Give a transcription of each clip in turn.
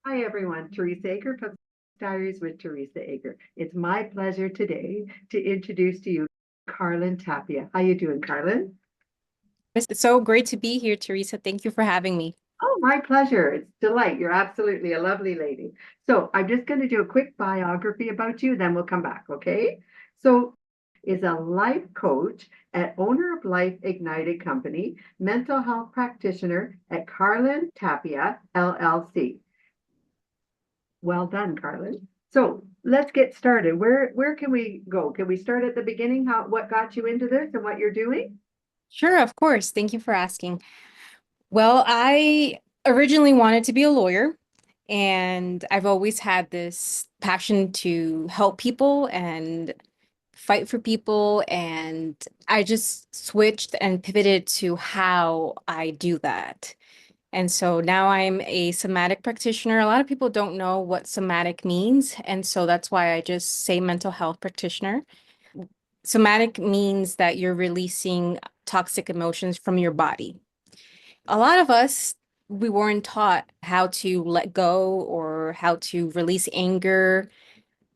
Hi, everyone. Teresa Ager from Diaries with Teresa Ager. It's my pleasure today to introduce to you Karlin Tapia. How you doing, Karlin? It's so great to be here, Teresa. Thank you for having me. Oh, my pleasure. It's a delight. You're absolutely a lovely lady. So I'm just going to do a quick biography about you, then we'll come back, okay? So is a life coach and owner of Life Ignited Company, mental health practitioner at Karlin Tapia, LLC. Well done, Karlin. So let's get started. Where can we go? Can we start at the beginning? What got you into this and what you're doing? Sure, of course. Thank you for asking. Well, I originally wanted to be a lawyer, and I've always had this passion to help people and fight for people. And I just switched and pivoted to how I do that. And so now I'm a somatic practitioner. A lot of people don't know what somatic means. And so that's why I just say mental health practitioner. Somatic means that you're releasing toxic emotions from your body. A lot of us, we weren't taught how to let go or how to release anger,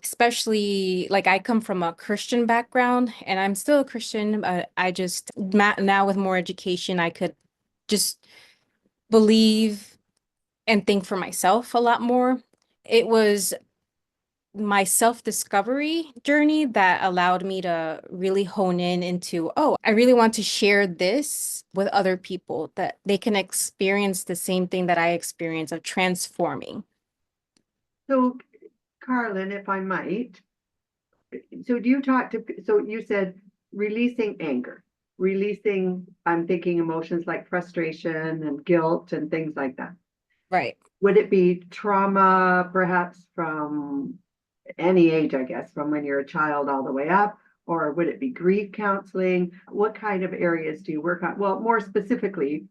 especially like I come from a Christian background and I'm still a Christian, but now with more education, I could just believe and think for myself a lot more. It was my self-discovery journey that allowed me to really hone in into, oh, I really want to share this with other people that they can experience the same thing that I experience of transforming. So, Karlin, if I might, so do you talk to, so you said releasing anger, releasing, I'm thinking emotions like frustration and guilt and things like that. Right. Would it be trauma, perhaps from any age, I guess, from when you're a child all the way up? Or would it be grief counseling? What kind of areas do you work on? Well, more specifically,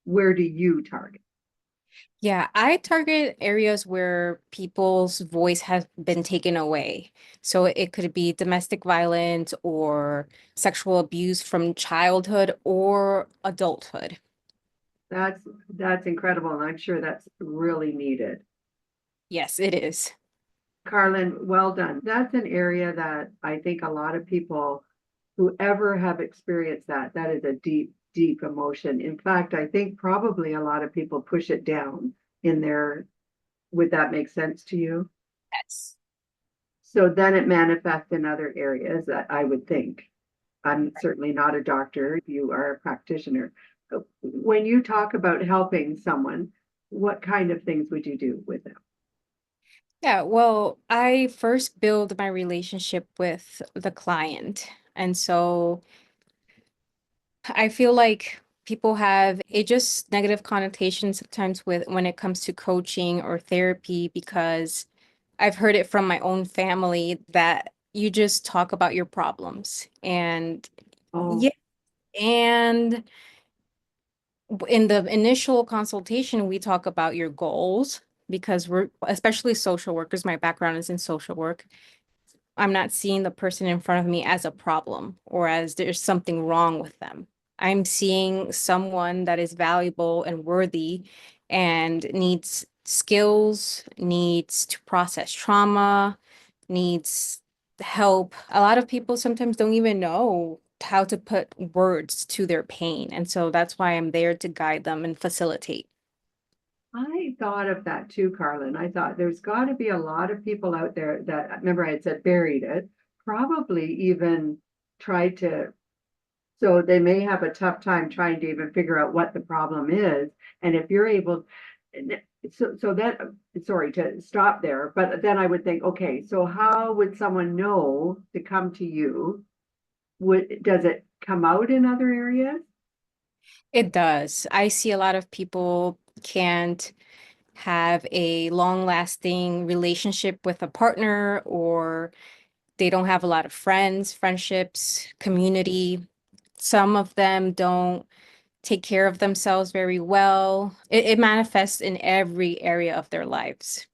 where do you target? Yeah, I target areas where people's voice has been taken away. So it could be domestic violence or sexual abuse from childhood or adulthood. That's incredible, and I'm sure that's really needed. Yes, it is. Karlin, well done. That's an area that I think a lot of people who ever have experienced that is a deep, deep emotion. In fact, I think probably a lot of people push it down in their, would that make sense to you? Yes. So then it manifests in other areas that I would think. I'm certainly not a doctor. You are a practitioner. When you talk about helping someone, what kind of things would you do with them? Yeah, well, I first build my relationship with the client. And so I feel like people have a just negative connotation sometimes with when it comes to coaching or therapy because I've heard it from my own family that you just talk about your problems. And Oh, yeah, and in the initial consultation, we talk about your goals because we're especially social workers. My background is in social work. I'm not seeing the person in front of me as a problem or as there's something wrong with them. I'm seeing someone that is valuable and worthy and needs skills, needs to process trauma, needs help. A lot of people sometimes don't even know how to put words to their pain. And so that's why I'm there to guide them and facilitate. I thought of that too, Carlin. I thought there's got to be a lot of people out there that, remember I had said buried it, probably even tried to, so they may have a tough time trying to even figure out what the problem is. And if you're able, so that, sorry to stop there, but then I would think, okay, so how would someone know to come to you? Does it come out in other areas? It does. I see a lot of people can't have a long-lasting relationship with a partner, or they don't have a lot of friends, friendships, community. Some of them don't take care of themselves very well. It manifests in every area of their lives.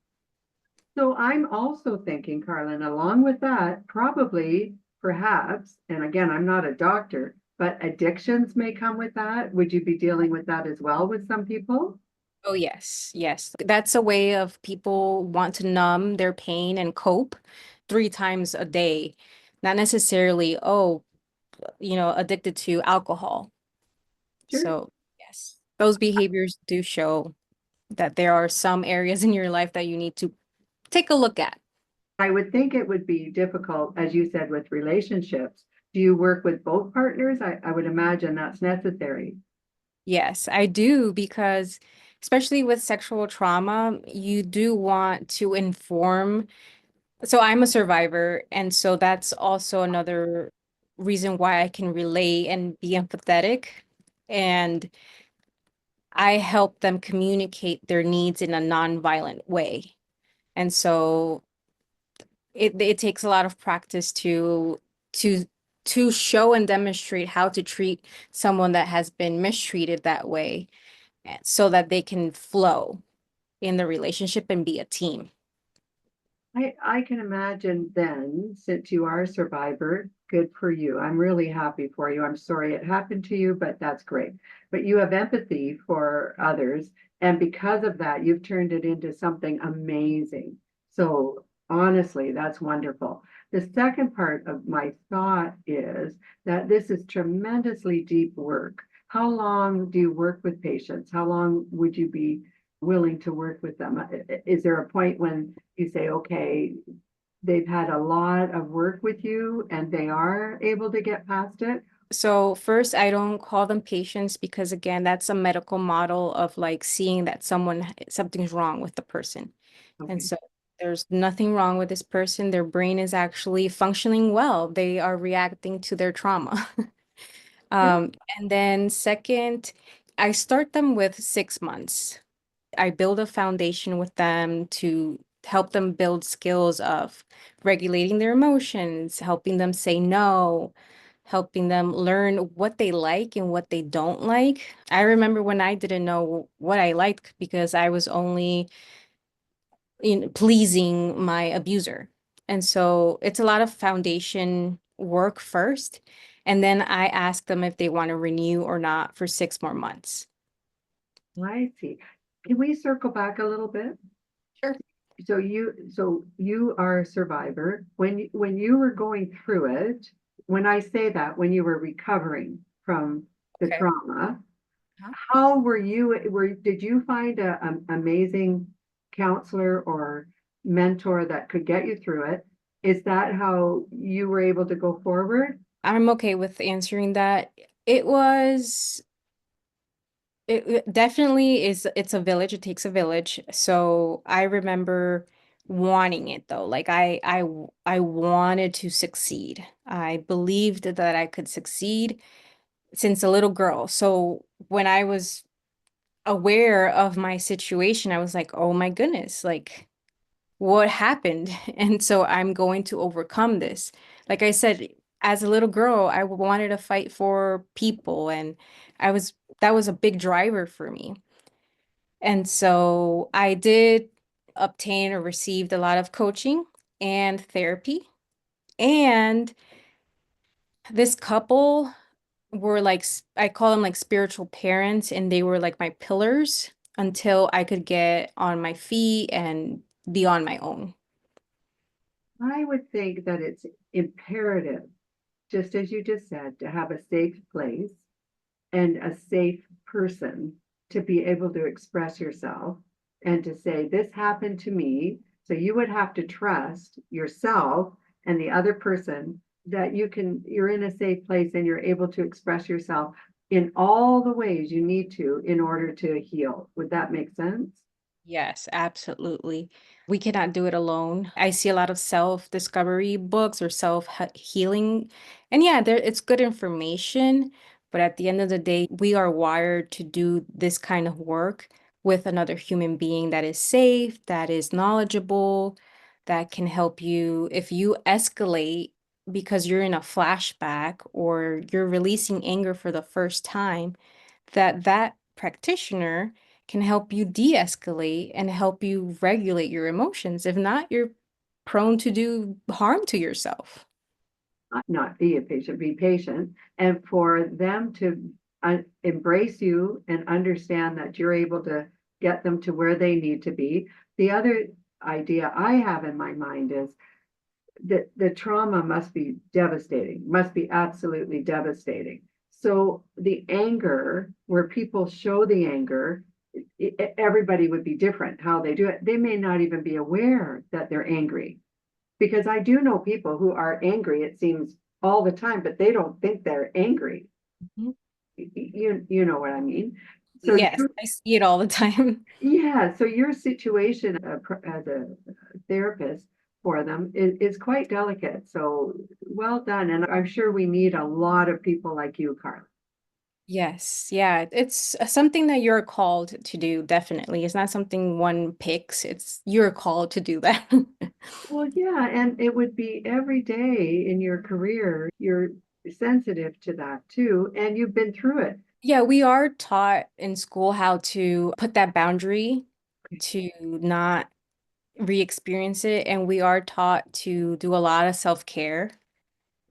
So I'm also thinking, Carlin, along with that, probably, perhaps, and again, I'm not a doctor, but addictions may come with that. Would you be dealing with that as well with some people? Oh, yes, yes. That's a way of people want to numb their pain and cope 3 times a day. Not necessarily, oh, addicted to alcohol. Sure. So, yes, those behaviors do show that there are some areas in your life that you need to take a look at. I would think it would be difficult, as you said, with relationships. Do you work with both partners? I would imagine that's necessary. Yes, I do because especially with sexual trauma, you do want to inform. So I'm a survivor, and so that's also another reason why I can relate and be empathetic. And I help them communicate their needs in a nonviolent way. And so it takes a lot of practice to to show and demonstrate how to treat someone that has been mistreated that way so that they can flow in the relationship and be a team. I can imagine then, since you are a survivor, good for you. I'm really happy for you. I'm sorry it happened to you, but that's great. But you have empathy for others. And because of that, you've turned it into something amazing. So honestly, that's wonderful. The second part of my thought is that this is tremendously deep work. How long do you work with patients? How long would you be willing to work with them? Is there a point when you say, okay, they've had a lot of work with you and they are able to get past it? So first, I don't call them patients because again, that's a medical model of like seeing that something's wrong with the person. And Okay. so there's nothing wrong with this person. Their brain is actually functioning well. They are reacting to their trauma. Sure. Um, and then second, I start them with 6 months. I build a foundation with them to help them build skills of regulating their emotions, helping them say no, helping them learn what they like and what they don't like. I remember when I didn't know what I liked because I was only pleasing my abuser. And so it's a lot of foundation work first. And then I ask them if they want to renew or not for 6 more months. I see. Can we circle back a little bit? Sure. So you are a survivor. When you were going through it, when I say that, when you were recovering from the Okay. trauma, how were you, did you find an amazing counselor or mentor that could get you through it? Is that how you were able to go forward? I'm okay with answering that. It was, it definitely is, it's a village. It takes a village. So I remember wanting it though. Like I wanted to succeed. I believed that I could succeed since a little girl. So when I was aware of my situation, I was like, oh my goodness, like what happened? And so I'm going to overcome this. Like I said, as a little girl, I wanted to fight for people, and I was that was a big driver for me. And so I did obtain or received a lot of coaching and therapy. And this couple were like, I call them like spiritual parents, and they were like my pillars until I could get on my feet and be on my own. I would think that it's imperative, just as you just said, to have a safe place and a safe person to be able to express yourself and to say, this happened to me. So you would have to trust yourself and the other person that you're in a safe place and you're able to express yourself in all the ways you need to in order to heal. Would that make sense? Yes, absolutely. We cannot do it alone. I see a lot of self-discovery books or self-healing. And yeah, it's good information, but at the end of the day, we are wired to do this kind of work with another human being that is safe, that is knowledgeable, that can help you if you escalate because you're in a flashback or you're releasing anger for the first time, that practitioner can help you de-escalate and help you regulate your emotions. If not, you're prone to do harm to yourself. Not be a patient, be patient, and for them to embrace you and understand that you're able to get them to where they need to be. The other idea I have in my mind is that the trauma must be devastating, must be absolutely devastating. So the anger, where people show the anger, everybody would be different how they do it. They may not even be aware that they're angry, because I do know people who are angry, it seems, all the time, but they don't think they're angry. Mhm. You know what I mean? So Yes, I see it all the time. yeah, so your situation as a therapist for them is quite delicate. So well done. And I'm sure we need a lot of people like you, Carla. Yes, yeah, it's something that you're called to do, definitely. It's not something one picks, it's you're called to do that. Well, yeah, and it would be every day in your career. You're sensitive to that too, and you've been through it. Yeah, we are taught in school how to put that boundary to not re-experience it, and we are taught to do a lot of self-care.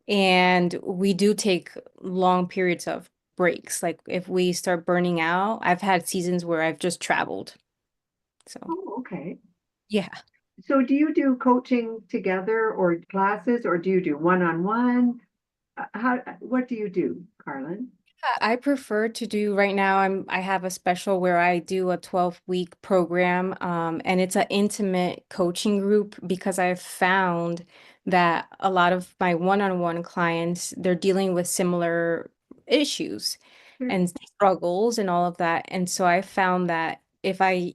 And we do take long periods of breaks. Like if we start burning out, I've had seasons where I've just traveled. So, Oh, okay. yeah. So do you do coaching together or classes, or do you do one-on-one? What do you do, Carlin? I prefer to do right now. I have a special where I do a 12-week program, and it's an intimate coaching group because I've found that a lot of my one-on-one clients, they're dealing with similar issues Sure. and struggles and all of that. And so I found that if I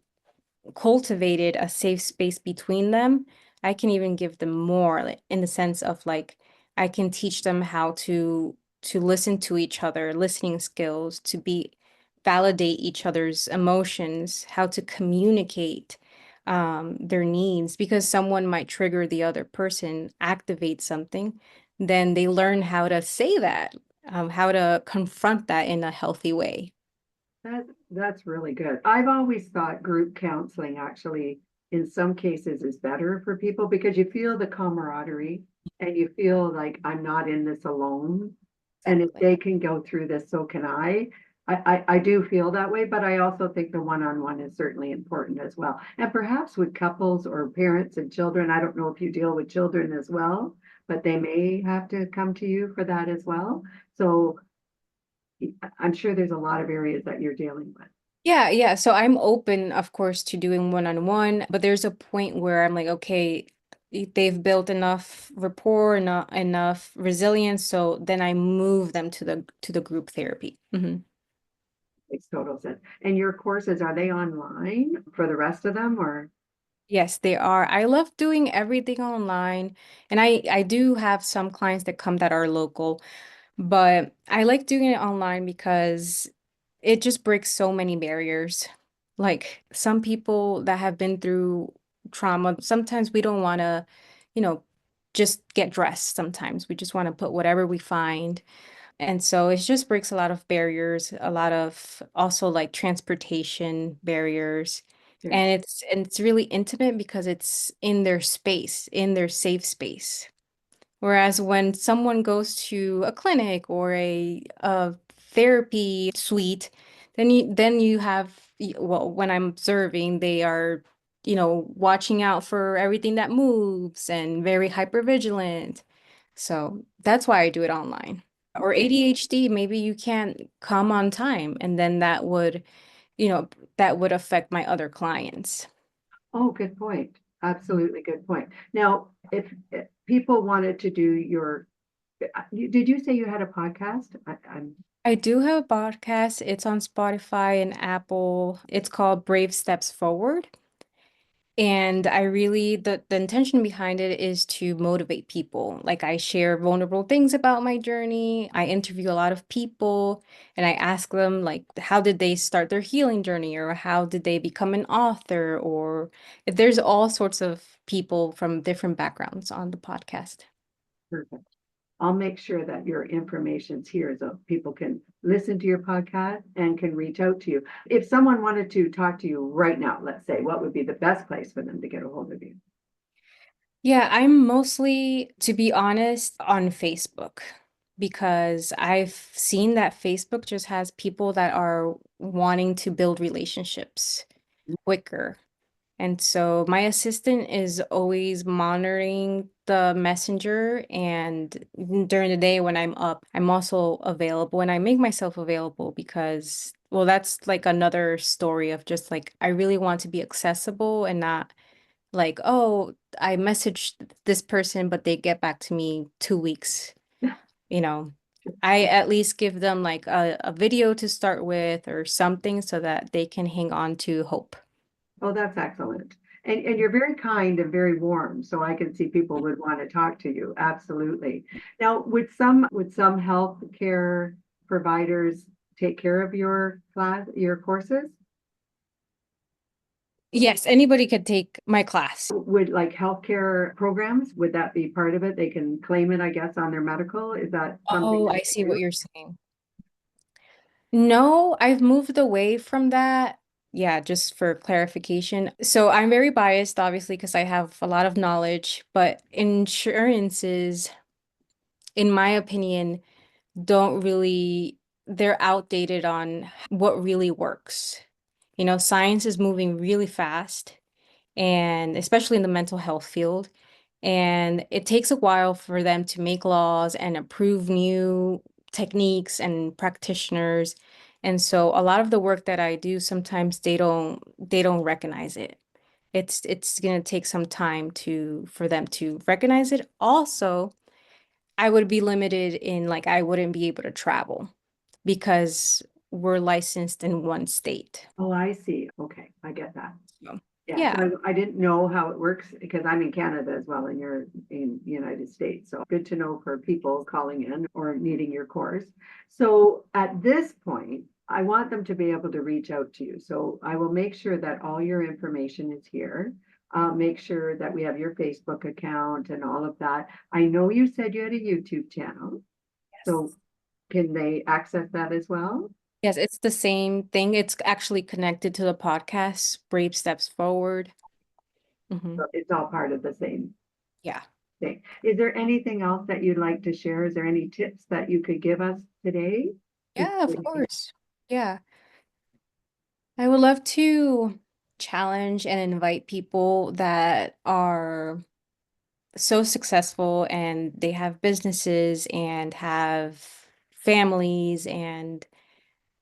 cultivated a safe space between them, I can even give them more, like, in the sense of like I can teach them how to listen to each other, listening skills, to be validate each other's emotions, how to communicate their needs, because someone might trigger the other person, activate something, then they learn how to say that, how to confront that in a healthy way. That's really good. I've always thought group counseling actually, in some cases, is better for people because you feel the camaraderie and you feel like I'm not in this alone. And if Exactly. they can go through this, so can I. I do feel that way, but I also think the one-on-one is certainly important as well. And perhaps with couples or parents and children, I don't know if you deal with children as well, but they may have to come to you for that as well. So I'm sure there's a lot of areas that you're dealing with. Yeah, yeah. So I'm open, of course, to doing one-on-one, but there's a point where I'm like, okay, they've built enough rapport, enough resilience, so then I move them to the group therapy. Makes total sense. And your courses, are they online for the rest of them or? Yes, they are. I love doing everything online, and I do have some clients that come that are local. But I like doing it online because it just breaks so many barriers. Like some people that have been through trauma, sometimes we don't want to, you know, just get dressed. Sometimes we just want to put whatever we find. And so it just breaks a lot of barriers, a lot of also like transportation barriers. Sure. And it's really intimate because it's in their space, in their safe space. Whereas when someone goes to a clinic or a therapy suite, then you have, well, when I'm observing, they are, watching out for everything that moves and very hypervigilant. So that's why I do it online. Or ADHD, maybe you can't come on time, and then you know, that would affect my other clients. Oh, good point. Absolutely good point. Now, if people wanted to do did you say you had a podcast? I'm I do have a podcast. It's on Spotify and Apple. It's called Brave Steps Forward. And I really, the intention behind it is to motivate people. Like I share vulnerable things about my journey. I interview a lot of people and I ask them like how did they start their healing journey or how did they become an author or if there's all sorts of people from different backgrounds on the podcast. perfect. I'll make sure that your information's here so people can listen to your podcast and can reach out to you. If someone wanted to talk to you right now, let's say, what would be the best place for them to get a hold of you? Yeah, I'm mostly, to be honest, on Facebook because I've seen that Facebook just has people that are wanting to build relationships. quicker. And so my assistant is always monitoring the messenger, and during the day when I'm up, I'm also available and I make myself available because, well, that's like another story of just like I really want to be accessible and not like, oh, I messaged this person, but they get back to me 2 weeks, you know. I at least give them like a video to start with or something so that they can hang on to hope. Oh, that's excellent. And you're very kind and very warm, so I can see people would want to talk to you. Absolutely. Now, would some healthcare providers take care of your courses? Yes, anybody could take my class. Would like healthcare programs, would that be part of it? They can claim it, I guess, on their medical. Is that something Oh, that I see you do? what you're saying. No, I've moved away from that. Yeah, just for clarification. So I'm very biased, obviously, because I have a lot of knowledge, but insurances, in my opinion, don't really, they're outdated on what really works. Science is moving really fast, and especially in the mental health field. And it takes a while for them to make laws and approve new techniques and practitioners. And so a lot of the work that I do, sometimes they don't recognize it. It's going to take some time to for them to recognize it. Also, I would be limited in like I wouldn't be able to travel because we're licensed in one state. Oh, I see. Okay, I get that. So, Yeah, so yeah. I didn't know how it works because I'm in Canada as well and you're in the United States. So good to know for people calling in or needing your course. So at this point, I want them to be able to reach out to you. So I will make sure that all your information is here. Make sure that we have your Facebook account and all of that. I know you said you had a YouTube channel. So can they access that as well? Yes, it's the same thing. It's actually connected to the podcast, Brave Steps Forward. Hmm. So it's all part of the same Yeah. thing. Is there anything else that you'd like to share? Is there any tips that you could give us today? Yeah, of course. Yeah. I would love to challenge and invite people that are so successful and they have businesses and have families and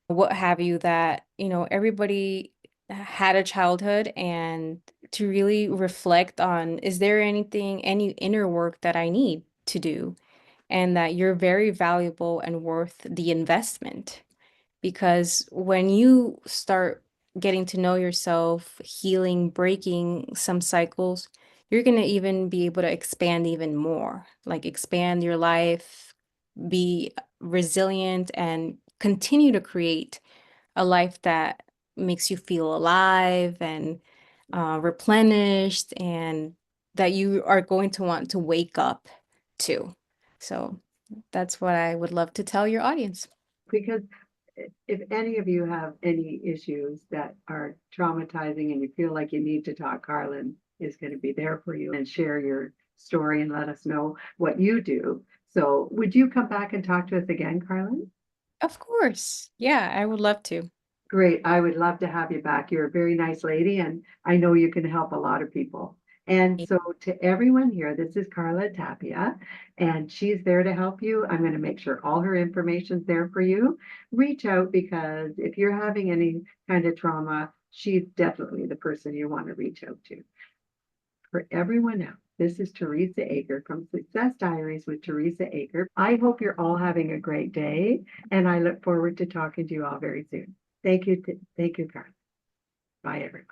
what have you that, everybody had a childhood and to really reflect on, is there any inner work that I need to do? And that you're very valuable and worth the investment. Because when you start getting to know yourself, healing, breaking some cycles, you're going to even be able to expand even more, like expand your life, be resilient, and continue to create a life that makes you feel alive and replenished, and that you are going to want to wake up to. So that's what I would love to tell your audience. Because if any of you have any issues that are traumatizing and you feel like you need to talk, Karlin is going to be there for you and share your story and let us know what you do. So would you come back and talk to us again, Karlin? Of course. Yeah, I would love to. Great. I would love to have you back. You're a very nice lady, and I know you can help a lot of people. And so, to everyone here, this is Karlin Tapia, and she's there to help you. I'm going to make sure all her information's there for you. Reach out because if you're having any kind of trauma, she's definitely the person you want to reach out to. For everyone else, this is Teresa Aker from Success Diaries with Teresa Aker. I hope you're all having a great day, and I look forward to talking to you all very soon. Thank you, Carl. Bye, everyone.